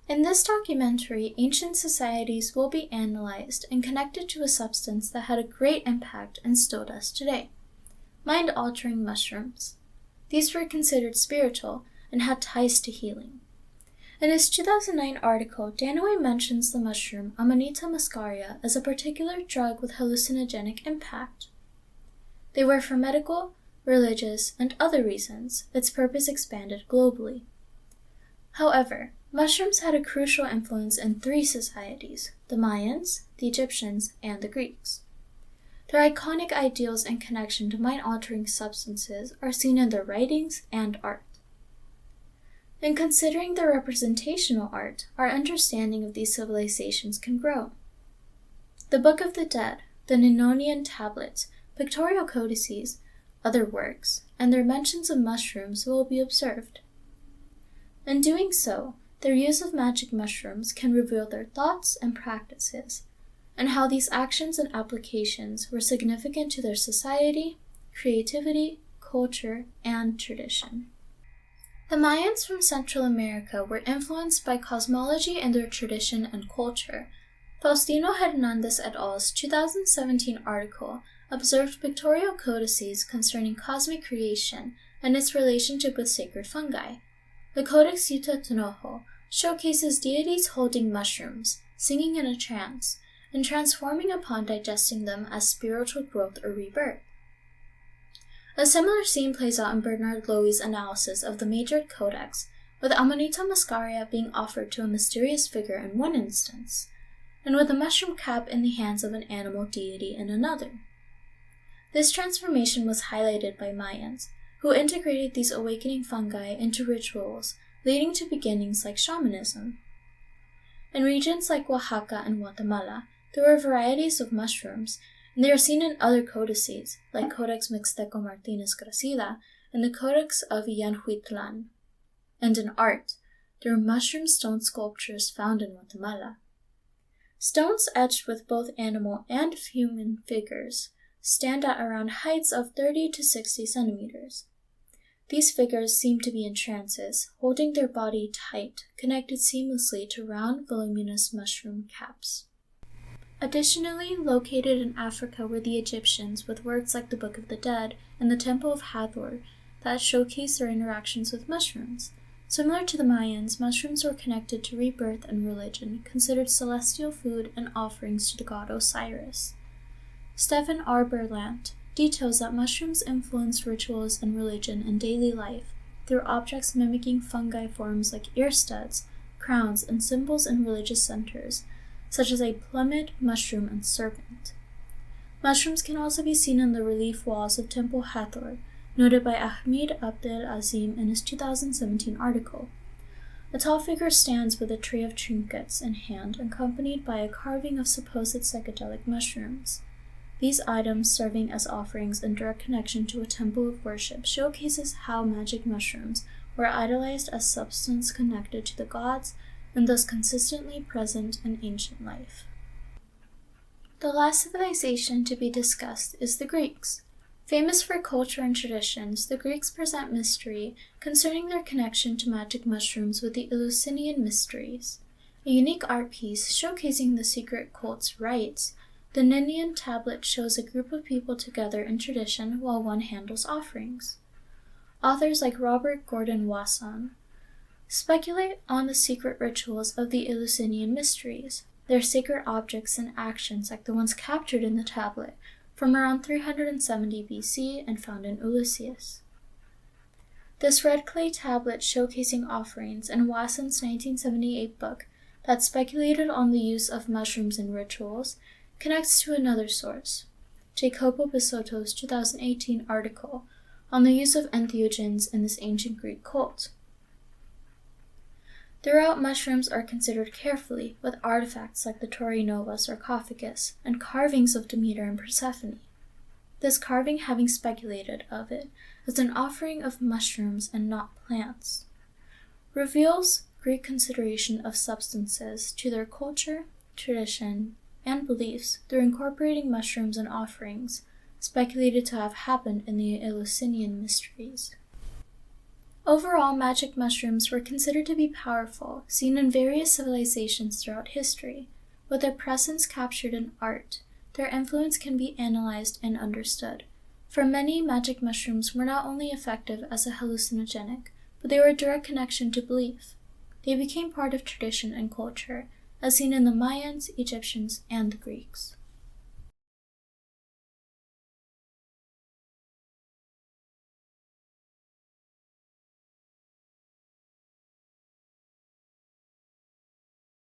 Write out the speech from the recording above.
In this documentary, ancient societies will be analyzed and connected to a substance that had a great impact and still does today: mind-altering mushrooms. These were considered spiritual and had ties to healing. In his 2009 article, Danaway mentions the mushroom Amanita muscaria as a particular drug with hallucinogenic impact. They were for medical, religious, and other reasons. Its purpose expanded globally. However, mushrooms had a crucial influence in 3 societies: the Mayans, the Egyptians, and the Greeks. Their iconic ideals and connection to mind-altering substances are seen in their writings and art. In considering their representational art, our understanding of these civilizations can grow. The Book of the Dead, the Ninonian tablets, pictorial codices, other works, and their mentions of mushrooms will be observed. In doing so, their use of magic mushrooms can reveal their thoughts and practices, and how these actions and applications were significant to their society, creativity, culture, and tradition. The Mayans from Central America were influenced by cosmology in their tradition and culture. Faustino Hernandez et al.'s 2017 article observed pictorial codices concerning cosmic creation and its relationship with sacred fungi. The Codex Yutetunojo showcases deities holding mushrooms, singing in a trance, and transforming upon digesting them as spiritual growth or rebirth. A similar scene plays out in Bernard Lowy's analysis of the Major Codex, with Amanita muscaria being offered to a mysterious figure in one instance, and with a mushroom cap in the hands of an animal deity in another. This transformation was highlighted by Mayans, who integrated these awakening fungi into rituals, leading to beginnings like shamanism. In regions like Oaxaca and Guatemala, there were varieties of mushrooms, and they are seen in other codices, like Codex Mixteco Martínez Gracida and the Codex of Yanhuitlan. And in art, there are mushroom stone sculptures found in Guatemala. Stones etched with both animal and human figures stand at around heights of 30 to 60 centimeters. These figures seem to be in trances, holding their body tight, connected seamlessly to round, voluminous mushroom caps. Additionally, located in Africa were the Egyptians, with works like the Book of the Dead and the Temple of Hathor that showcase their interactions with mushrooms. Similar to the Mayans, mushrooms were connected to rebirth and religion, considered celestial food and offerings to the god Osiris. Stephen R. Berlant details that mushrooms influence rituals and religion in daily life through objects mimicking fungi forms like ear studs, crowns, and symbols in religious centers, such as a plummet, mushroom, and serpent. Mushrooms can also be seen in the relief walls of Temple Hathor, noted by Ahmed Abdel Azim in his 2017 article. A tall figure stands with a tray of trinkets in hand, accompanied by a carving of supposed psychedelic mushrooms. These items, serving as offerings in direct connection to a temple of worship, showcases how magic mushrooms were idolized as substance connected to the gods and thus consistently present in ancient life. The last civilization to be discussed is the Greeks. Famous for culture and traditions, the Greeks present mystery concerning their connection to magic mushrooms with the Eleusinian Mysteries. A unique art piece showcasing the secret cult's rites, the Ninian tablet shows a group of people together in tradition while one handles offerings. Authors like Robert Gordon Wasson speculate on the secret rituals of the Eleusinian Mysteries, their sacred objects and actions like the ones captured in the tablet from around 370 BC and found in Ulysses. This red clay tablet showcasing offerings in Wasson's 1978 book that speculated on the use of mushrooms in rituals connects to another source, Jacopo Bisotto's 2018 article on the use of entheogens in this ancient Greek cult. Throughout, mushrooms are considered carefully, with artifacts like the Torre Nova sarcophagus and carvings of Demeter and Persephone. This carving having speculated of it as an offering of mushrooms and not plants, reveals Greek consideration of substances to their culture, tradition, and beliefs through incorporating mushrooms and offerings speculated to have happened in the Eleusinian Mysteries. Overall, magic mushrooms were considered to be powerful, seen in various civilizations throughout history. With their presence captured in art, their influence can be analyzed and understood. For many, magic mushrooms were not only effective as a hallucinogenic, but they were a direct connection to belief. They became part of tradition and culture, as seen in the Mayans, Egyptians, and the Greeks.